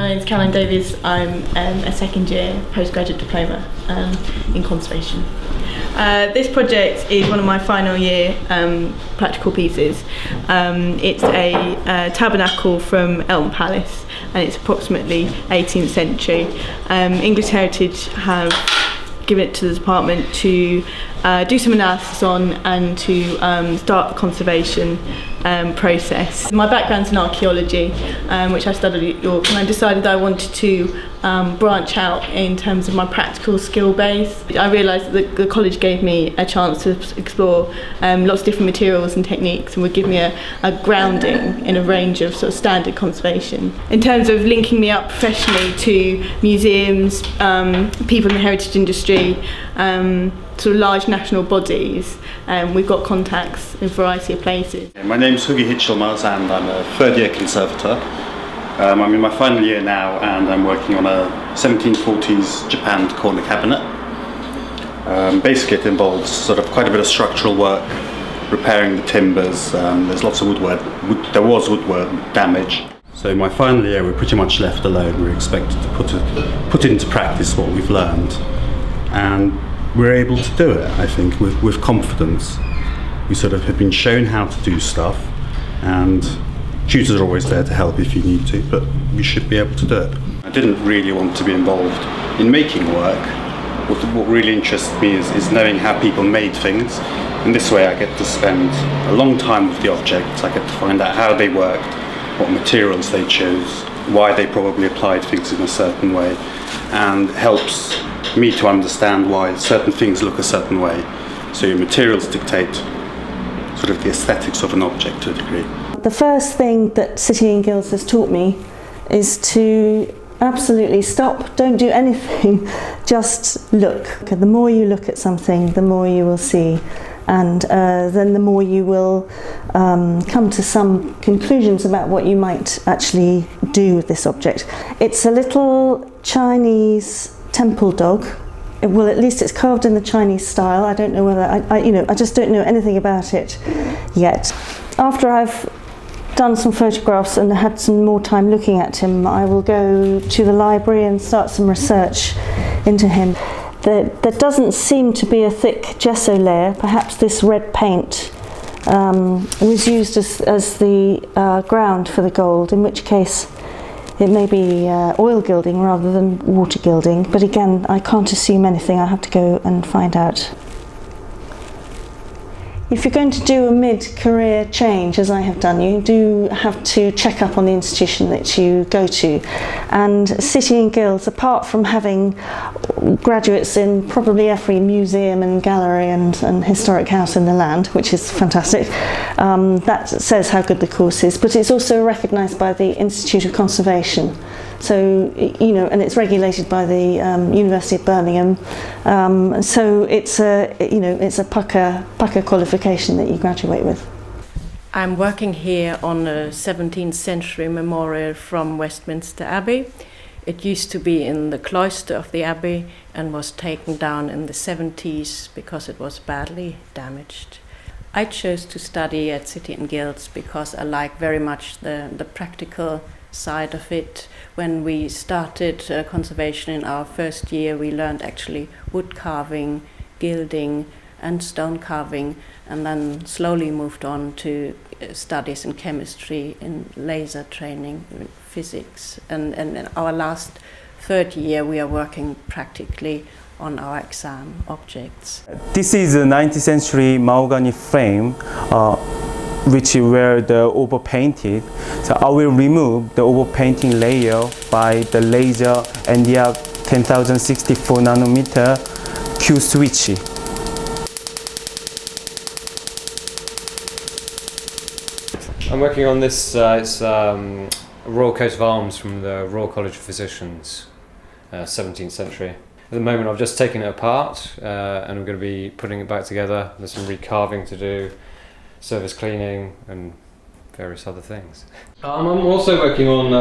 my name's Caroline Davies. I'm a second year postgraduate diploma in conservation. This project is one of my final year practical pieces. It's a tabernacle from Eltham Palace, and it's approximately 18th century. English Heritage have given it to the department to do some analysis on and to start the conservation process. My background's in archaeology, which I studied at York, and I decided I wanted to branch out in terms of my practical skill base. I realised that the college gave me a chance to explore lots of different materials and techniques, and would give me a grounding in a range of sort of standard conservation. In terms of linking me up professionally to museums, people in the heritage industry, sort of large national bodies, we've got contacts in a variety of places. My name's Hugi Hitchelmaz and I'm a third year conservator. I'm in my final year now and I'm working on a 1740s japanned corner cabinet. Basically it involves sort of quite a bit of structural work, repairing the timbers. There's lots of there was woodwork damage. So in my final year we're pretty much left alone. We're expected to put into practice what we've learned, and we're able to do it, I think, with confidence. We sort of have been shown how to do stuff, and tutors are always there to help if you need to, but we should be able to do it. I didn't really want to be involved in making work. What really interests me is knowing how people made things. In this way I get to spend a long time with the objects. I get to find out how they worked, what materials they chose, why they probably applied things in a certain way, and helps me to understand why certain things look a certain way. So your materials dictate sort of the aesthetics of an object to a degree. The first thing that City and Guilds has taught me is to absolutely stop, don't do anything, just look. The more you look at something, the more you will see, and then the more you will come to some conclusions about what you might actually do with this object. It's a little Chinese temple dog. Well, at least it's carved in the Chinese style. I don't know whether I just don't know anything about it yet. After I've done some photographs and had some more time looking at him, I will go to the library and start some research into him. There doesn't seem to be a thick gesso layer. Perhaps this red paint was used as the ground for the gold, in which case it may be oil gilding rather than water gilding, but again, I can't assume anything. I have to go and find out. If you're going to do a mid-career change, as I have done, you do have to check up on the institution that you go to. And City and Guilds, apart from having graduates in probably every museum and gallery and historic house in the land, which is fantastic, that says how good the course is, but it's also recognised by the Institute of Conservation. So, and it's regulated by the University of Birmingham. So it's a pucker qualification that you graduate with. I'm working here on a 17th century memorial from Westminster Abbey. It used to be in the cloister of the abbey and was taken down in the 70s because it was badly damaged. I chose to study at City and Guilds because I like very much the practical side of it. When we started conservation in our first year, we learned actually wood carving, gilding and stone carving, and then slowly moved on to studies in chemistry, in laser training, in physics, and in our last third year we are working practically on our exam objects. This is a 19th century mahogany frame which were the overpainted. So I will remove the overpainting layer by the laser Nd:YAG 10064 nanometer Q switch. I'm working on this, it's a royal coat of arms from the Royal College of Physicians, 17th century. At the moment I've just taken it apart and I'm going to be putting it back together. There's some recarving to do, surface cleaning and various other things. I'm also working on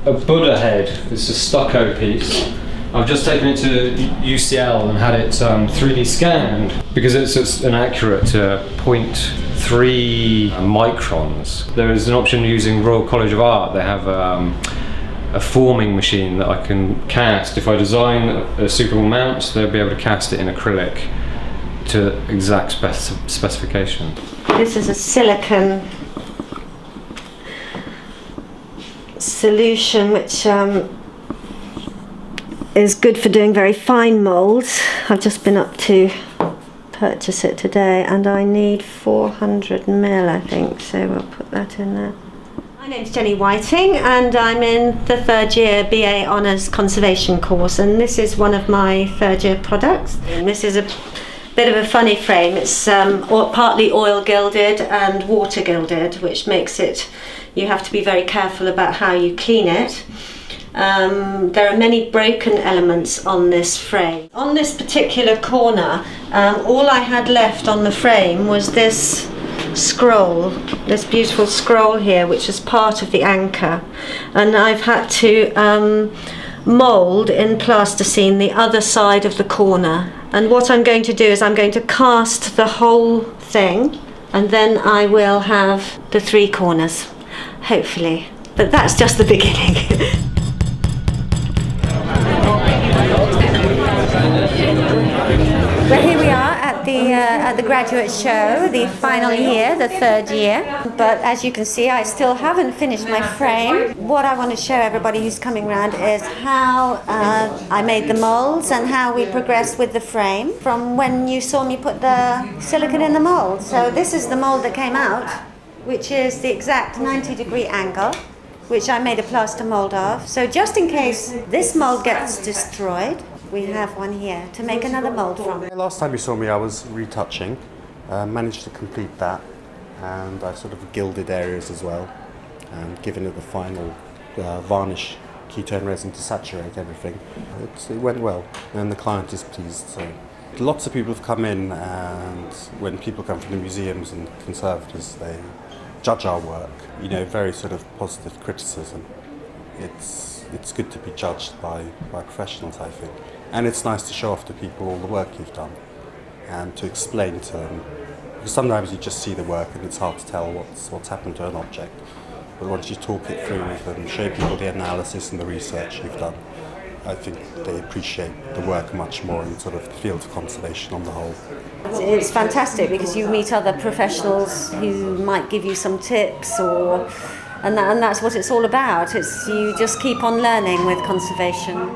a Buddha head. It's a stucco piece. I've just taken it to UCL and had it 3D scanned because it's an accurate 0.3 microns. There is an option using Royal College of Art. They have a forming machine that I can cast. If I design a suitable mount, they'll be able to cast it in acrylic to exact specification. This is a silicone solution which is good for doing very fine moulds. I've just been up to purchase it today and I need 400 ml, I think, so we'll put that in there. My name's Jenny Whiting and I'm in the third year BA Honours Conservation course, and this is one of my third year products. And this is a bit of a funny frame. It's partly oil gilded and water gilded, which makes it, you have to be very careful about how you clean it. There are many broken elements on this frame. On this particular corner, all I had left on the frame was this scroll, this beautiful scroll here, which is part of the anchor, and I've had to mould in plasticine the other side of the corner. And what I'm going to do is I'm going to cast the whole thing, and then I will have the three corners, hopefully. But that's just the beginning. Well, here we are at the graduate show, the final year, the third year. But as you can see, I still haven't finished my frame. What I want to show everybody who's coming around is how I made the molds and how we progressed with the frame from when you saw me put the silicone in the mold. So this is the mold that came out, which is the exact 90-degree angle, which I made a plaster mold of. So just in case this mold gets destroyed, we have one here to make another mold from. Last time you saw me I was retouching, managed to complete that, and I sort of gilded areas as well and given it the final varnish ketone resin to saturate everything. It went well and the client is pleased. So lots of people have come in, and when people come from the museums and conservators, they judge our work, you know, very sort of positive criticism. It's good to be judged by professionals, I think. And it's nice to show off to people all the work you've done and to explain to them. Because sometimes you just see the work and it's hard to tell what's happened to an object. But once you talk it through with them, show people the analysis and the research you've done, I think they appreciate the work much more in sort of the field of conservation on the whole. It's fantastic because you meet other professionals who might give you some tips, and that's what it's all about. It's you just keep on learning with conservation.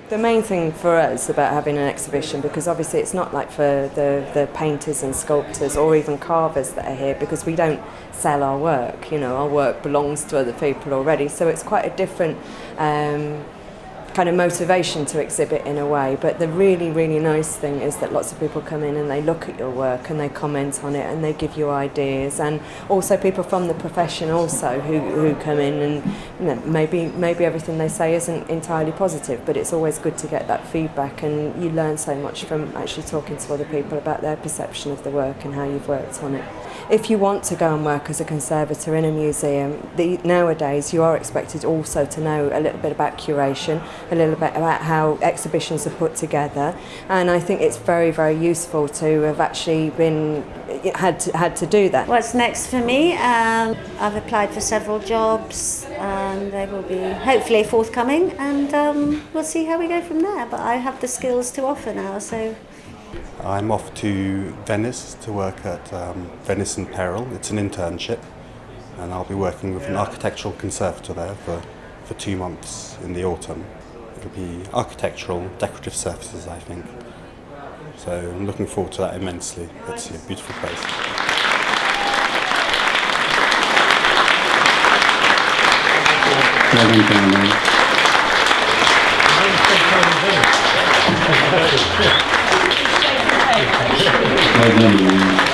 The main thing for us about having an exhibition, because obviously it's not like for the painters and sculptors or even carvers that are here, because we don't sell our work, you know, our work belongs to other people already, so it's quite a different kind of motivation to exhibit in a way. But the really, really nice thing is that lots of people come in and they look at your work and they comment on it and they give you ideas, and also people from the profession also who come in, and you know, maybe everything they say isn't entirely positive, but it's always good to get that feedback, and you learn so much from actually talking to other people about their perception of the work and how you've worked on it. If you want to go and work as a conservator in a museum, nowadays you are expected also to know a little bit about curation, a little bit about how exhibitions are put together, and I think it's very, very useful to have actually had to do that. What's next for me? I've applied for several jobs and they will be hopefully forthcoming, and we'll see how we go from there, but I have the skills to offer now, so. I'm off to Venice to work at Venice in Peril. It's an internship, and I'll be working with an architectural conservator there for 2 months in the autumn. It'll be architectural, decorative surfaces, I think. So I'm looking forward to that immensely. It's a beautiful place. Well done,